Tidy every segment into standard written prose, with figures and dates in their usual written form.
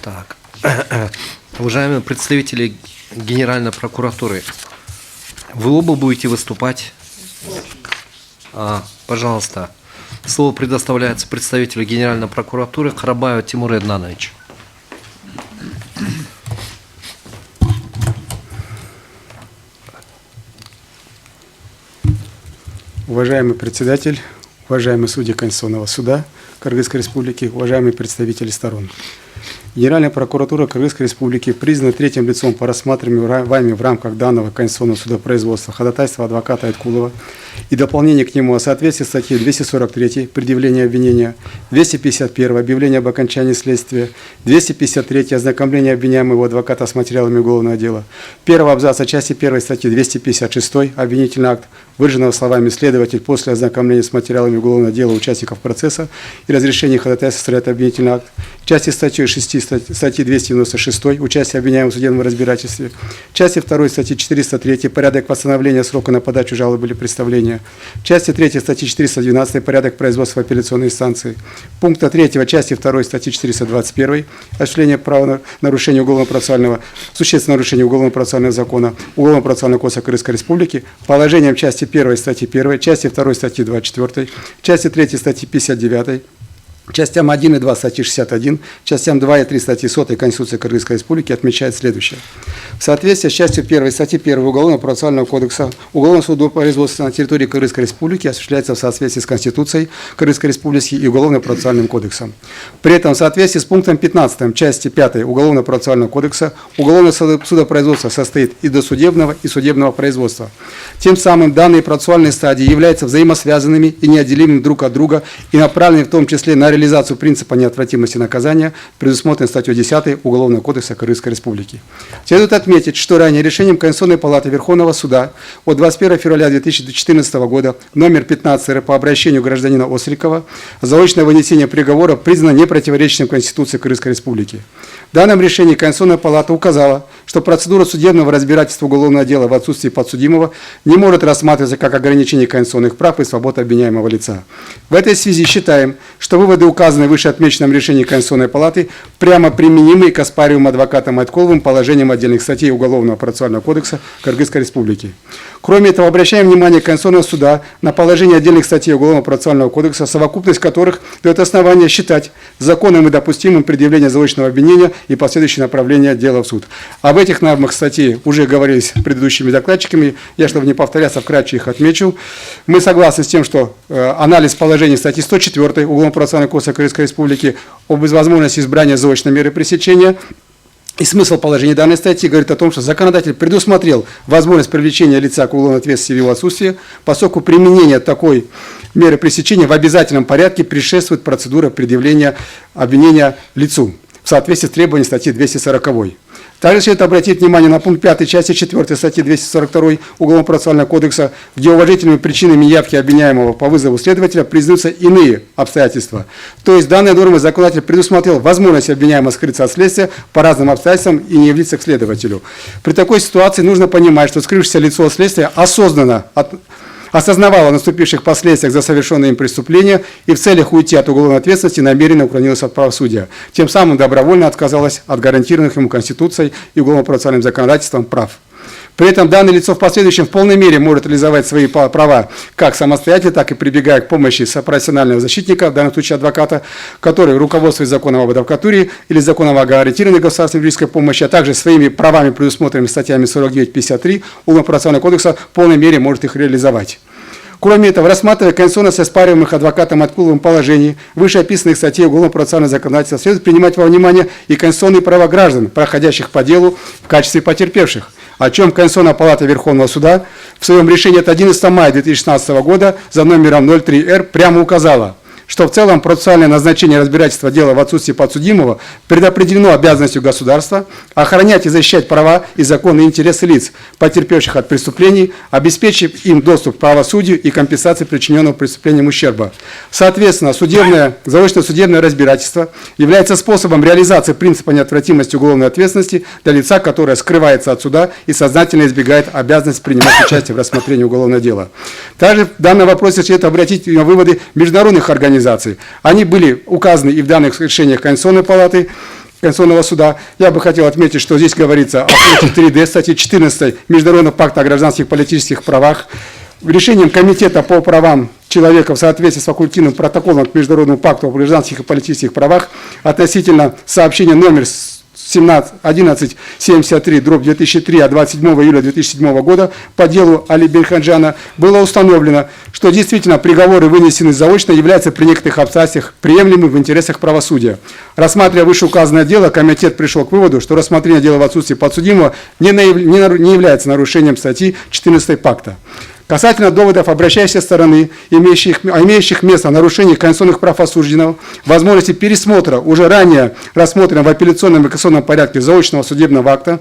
Так. Уважаемые представители Генеральной прокуратуры, вы оба будете выступать? Пожалуйста. Слово предоставляется представителю Генеральной прокуратуры Карабаеву Тимуру Эднановичу. Уважаемый председатель, уважаемые судьи Конституционного суда Кыргызской Республики, уважаемые представители сторон. Генеральная прокуратура Кыргызской Республики признана третьим лицом по рассматриваемому вами в рамках данного Конституционного судопроизводства ходатайства адвоката Айткулова и дополнение к нему о соответствии статьи 243 «Предъявление обвинения», 251 «Объявление об окончании следствия», 253 «Ознакомление обвиняемого адвоката с материалами уголовного дела», первого абзаца части 1 статьи 256 «Обвинительный акт», выраженного словами «следователь после ознакомления с материалами уголовного дела участников процесса и разрешения ходатайства составляет обвинительный акт», части статьи 6 статьи 296 «Участие обвиняемого в судебном разбирательстве», части 2 статьи 403 «Порядок восстановления срока на подачу жалобы или представления», части 3 статьи 412 «Порядок производства в апелляционной инстанции», пункта 3 части 2 статьи 421 «Осуществление права нарушения уголовно-процессуального, существенного нарушения уголовно-процессуального закона, уголовно-процессуального кодекса Кыргызской Республики, положением части 1 статьи 1, части 2 статьи 24, части 3 статьи 59, частям 1 и 2 статьи 61, частям 2 и 3 статьи 100 Конституции Кыргызской Республики отмечает следующее. В соответствии с частью 1 статьи 1 Уголовно-процессуального кодекса, уголовное судопроизводство на территории Кыргызской Республики осуществляется в соответствии с Конституцией Кыргызской Республики и Уголовно-процессуальным кодексом. При этом в соответствии с пунктом 15 части 5 Уголовно-процессуального кодекса уголовное судопроизводство состоит и досудебного, и судебного производства. Тем самым данные процессуальные стадии являются взаимосвязанными и неотделимыми друг от друга и направлены в том числе на реализацию принципа неотвратимости наказания, предусмотренной статьей 10 Уголовного кодекса Кыргызской Республики. Следует отметить, что ранее решением Конституционной палаты Верховного суда от 21 февраля 2014 года номер 15 по обращению гражданина Острикова заочное вынесение приговора признано непротиворечащим Конституции Кыргызской Республики. В данном решении Конституционная палата указала, что процедура судебного разбирательства уголовного дела в отсутствии подсудимого не может рассматриваться как ограничение конституционных прав и свобод обвиняемого лица. В этой связи считаем, что выводы, указанные в вышеотмеченном решении Конституционной палаты, прямо применимы к оспариваемым адвокатом Айткуловым положениям отдельных статей Уголовного процессуального кодекса Кыргызской Республики. Кроме этого, обращаем внимание Конституционного суда на положение отдельных статей Уголовного процессуального кодекса, совокупность которых дает основание считать законным и допустимым предъявление заочного обвинения и последующее направление дела в суд. Об этих нормах статьи уже говорились предыдущими докладчиками. Я, чтобы не повторяться, вкратце их отмечу. Мы согласны с тем, что анализ положений статьи 104 Уголовно-процессуального кодекса Кыргызской Республики об возможности избрания заочной меры пресечения и смысл положения данной статьи говорит о том, что законодатель предусмотрел возможность привлечения лица к уголовной ответственности в его отсутствие, поскольку применение такой меры пресечения в обязательном порядке предшествует процедура предъявления обвинения лицу в соответствии с требованиями статьи 240. Также следует обратить внимание на пункт 5 части 4 статьи 242 Уголовно-процессуального кодекса, где уважительными причинами неявки обвиняемого по вызову следователя признаются иные обстоятельства. То есть данная норма законодатель предусмотрел возможность обвиняемого скрыться от следствия по разным обстоятельствам и не явиться к следователю. При такой ситуации нужно понимать, что скрывшееся лицо от следствия осознанно осознавала наступивших последствиях за совершенное им преступление и в целях уйти от уголовной ответственности намеренно уклонилась от правосудия. Тем самым добровольно отказалась от гарантированных ему Конституцией и уголовно-процессуальным законодательством прав. При этом данное лицо в последующем в полной мере может реализовать свои права как самостоятельно, так и прибегая к помощи профессионального защитника, в данном случае адвоката, который руководствуется законом об адвокатуре или законом о гарантированной государственной юридической помощи, а также своими правами, предусмотренными статьями 49-53 Уголовно-процессуального кодекса, в полной мере может их реализовать. Кроме этого, рассматривая конституционность оспариваемых адвокатом Айткуловым положений вышеописанных статей Уголовно-процессуального законодательства, следует принимать во внимание и конституционные права граждан, проходящих по делу в качестве потерпевших, о чем Конституционная палата Верховного суда в своем решении от 11 мая 2016 года за номером 03-Р прямо указала, что в целом процессуальное назначение разбирательства дела в отсутствии подсудимого предопределено обязанностью государства охранять и защищать права и законные интересы лиц, потерпевших от преступлений, обеспечив им доступ к правосудию и компенсации причиненного преступлением ущерба. Соответственно, заочное судебное разбирательство является способом реализации принципа неотвратимости уголовной ответственности для лица, которое скрывается от суда и сознательно избегает обязанности принимать участие в рассмотрении уголовного дела. Также в данном вопросе следует обратить на выводы международных организаций, организаций. Они были указаны и в данных решениях Конституционной палаты, Конституционного суда. Я бы хотел отметить, что здесь говорится о пункте 3D статьи 14 Международного пакта о гражданских и политических правах. Решением Комитета по правам человека в соответствии с факультативным протоколом к Международному пакту о гражданских и политических правах относительно сообщения номер 1173/2003 от 27 июля 2007 года по делу Али Бельханджана было установлено, что действительно приговоры, вынесенные заочно, являются при некоторых обстоятельствах приемлемыми в интересах правосудия. Рассматривая вышеуказанное дело, комитет пришел к выводу, что рассмотрение дела в отсутствии подсудимого не является нарушением статьи 14 пакта. Касательно доводов обращающейся стороны, имеющих место нарушений конституционных прав осужденного, возможности пересмотра уже ранее рассмотренного в апелляционном и кассационном порядке заочного судебного акта,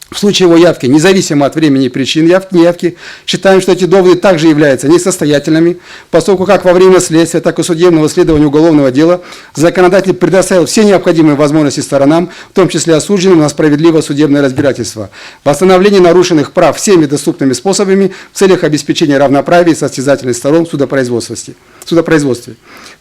в случае его явки, независимо от времени и причин неявки, считаем, что эти доводы также являются несостоятельными, поскольку как во время следствия, так и судебного следования уголовного дела законодатель предоставил все необходимые возможности сторонам, в том числе осужденным, на справедливое судебное разбирательство, восстановление нарушенных прав всеми доступными способами в целях обеспечения равноправия и состязательности сторон в судопроизводстве.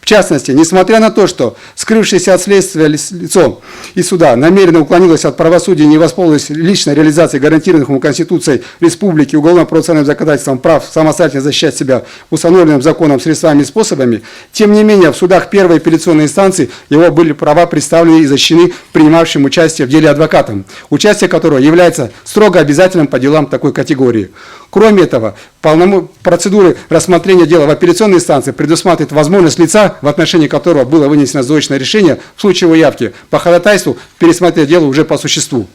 В частности, несмотря на то, что скрывшееся от следствия лицо и суда намеренно уклонилось от правосудия и не воспользовалось личной реализацией гарантированных ему Конституцией Республики уголовно-процессуальным законодательством прав самостоятельно защищать себя установленным законом средствами и способами, тем не менее в судах первой апелляционной инстанции его были права представлены и защищены принимавшим участие в деле адвокатом, участие которого является строго обязательным по делам такой категории. Кроме этого, процедуры рассмотрения дела в апелляционной инстанции предусматривает возможность лица, в отношении которого было вынесено заочное решение, в случае его явки по ходатайству пересмотреть дело уже по существу.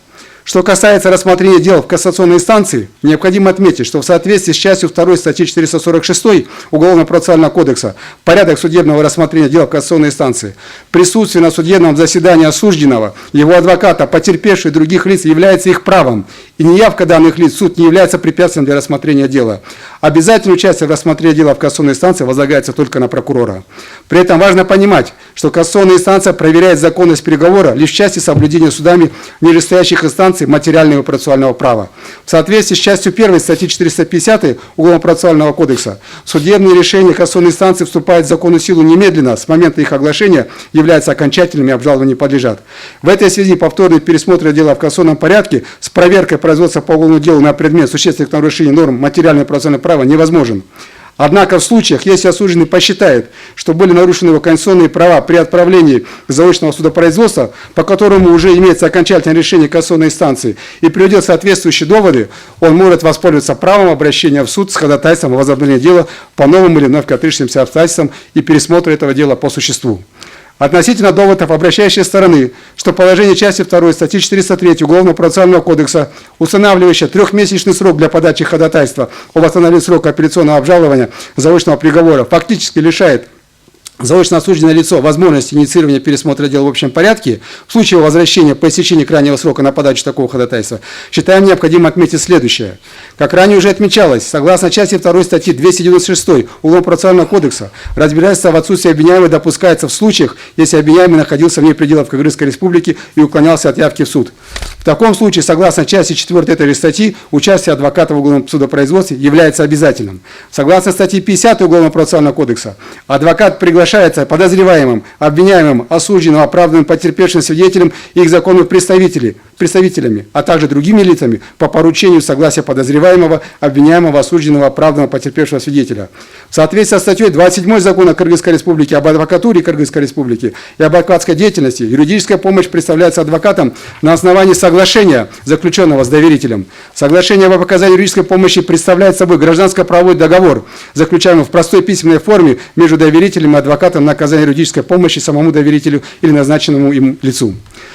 Что касается рассмотрения дел в кассационной инстанции, необходимо отметить, что в соответствии с частью 2 статьи 446 Уголовно-процессуального кодекса порядок судебного рассмотрения дел в кассационной инстанции, присутствие на судебном заседании осужденного, его адвоката, потерпевшего и других лиц является их правом, и неявка данных лиц в суд не является препятствием для рассмотрения дела. Обязательное участие в рассмотрении дела в кассационной инстанции возлагается только на прокурора. При этом важно понимать, что кассационная инстанция проверяет законность приговора лишь в части соблюдения судами нижестоящих инстанций материального и процессуального права. В соответствии с частью 1 статьи 450 Уголовно-процессуального кодекса судебные решения кассационной инстанции вступают в законную силу немедленно, с момента их оглашения являются окончательными и обжалованию не подлежат. В этой связи повторный пересмотр дела в кассационном порядке с проверкой производства по уголовному делу на предмет существенных нарушений норм материального и процессуального права невозможен. Однако в случаях, если осужденный посчитает, что были нарушены его конституционные права при отправлении заочного судопроизводства, по которому уже имеется окончательное решение кассационной инстанции, и приведет соответствующие доводы, он может воспользоваться правом обращения в суд с ходатайством о возобновлении дела по новым или вновь открывшимся обстоятельствам и пересмотру этого дела по существу. Относительно доводов обращающей стороны, что положение части 2 статьи 403 Уголовно-процессуального кодекса, устанавливающее трехмесячный срок для подачи ходатайства о восстановлении срока апелляционного обжалования заочного приговора, фактически лишает заочно осужденное лицо возможности инициирования пересмотра дела в общем порядке, в случае его возвращения по истечении крайнего срока на подачу такого ходатайства, считаем необходимо отметить следующее. Как ранее уже отмечалось, согласно части 2 статьи 296 Уголовно-процессуального кодекса, разбирательство в отсутствии обвиняемого допускается в случаях, если обвиняемый находился вне пределов Кыргызской Республики и уклонялся от явки в суд. В таком случае, согласно части 4 этой же статьи, участие адвоката в уголовном судопроизводстве является обязательным. Согласно статье 50 Уголовно-процессуального кодекса, адвокат приглашается подозреваемым, обвиняемым, осужденным, оправданным, потерпевшим свидетелем и их законных представителями, а также другими лицами по поручению согласия подозреваемого, обвиняемого, осужденного, оправданного, потерпевшего свидетеля. В соответствии со статьей 27 Закона Кыргызской Республики об адвокатуре Кыргызской Республики и об адвокатской деятельности, юридическая помощь представляется адвокатом на основании соглашения, заключенного с доверителем. Соглашение об оказании юридической помощи представляет собой гражданско-правовой договор, заключаемый в простой письменной форме между доверителем и адвокатом на оказание юридической помощи самому доверителю или назначенному им лицу.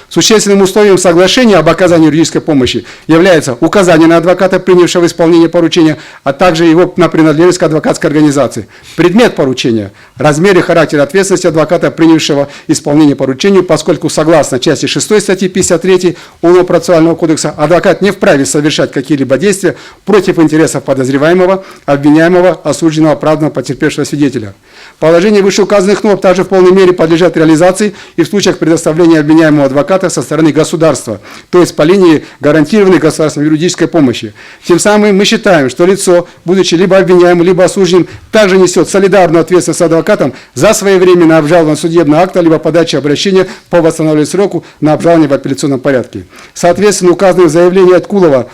Существенным условием соглашения об оказании юридической помощи является указание на адвоката, принявшего исполнение поручения, а также его на принадлежность к адвокатской организации. Предмет поручения, размер и характер ответственности адвоката, принявшего исполнение поручения, поскольку согласно части 6 статьи 53 Уголовно-процессуального кодекса адвокат не вправе совершать какие-либо действия против интересов подозреваемого, обвиняемого, осужденного, оправданного, потерпевшего свидетеля. Положение вышеуказанных норм также в полной мере подлежат реализации и в случаях предоставления обвиняемому адвокату адвоката со стороны государства, то есть по линии гарантированной государственной юридической помощи. Тем самым мы считаем, что лицо, будучи либо обвиняемым, либо осужденным, также несет солидарную ответственность с адвокатом за своевременное обжалование судебного акта, либо подачу обращения по восстановлению сроку на обжалование в апелляционном порядке. Соответственно, указанные в заявлении Откулова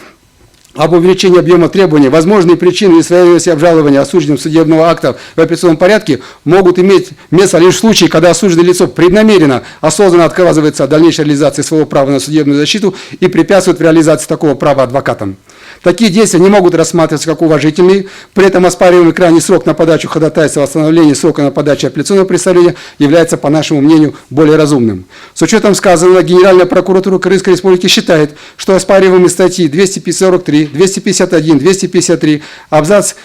об увеличении объема требований, возможные причины несвоевременности обжалования осужденным судебного акта в апелляционном порядке могут иметь место лишь в случае, когда осужденное лицо преднамеренно, осознанно отказывается от дальнейшей реализации своего права на судебную защиту и препятствует в реализации такого права адвокатам. Такие действия не могут рассматриваться как уважительные, при этом оспариваемый крайний срок на подачу ходатайства о восстановлении срока на подачу апелляционного представления является, по нашему мнению, более разумным. С учетом сказанного, Генеральная прокуратура Кыргызской Республики считает, что оспариваемые статьи 243, 251, 253, абзац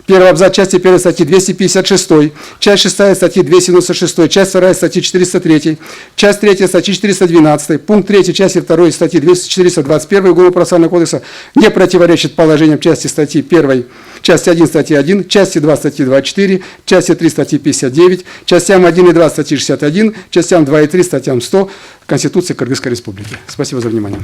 первый абзац части 1 статьи 256, часть 6 статьи 296, часть 2 статьи 403, часть 3 статьи 412, пункт 3 части 2 статьи 421 Уголовно-процессуального кодекса не противоречит положениям части статьи 1, части 1 статьи 1, части 2 статьи 24, части 3 статьи 59, частям 1 и 2 статьи 61, частям 2 и 3 статьям 100 Конституции Кыргызской Республики. Спасибо за внимание.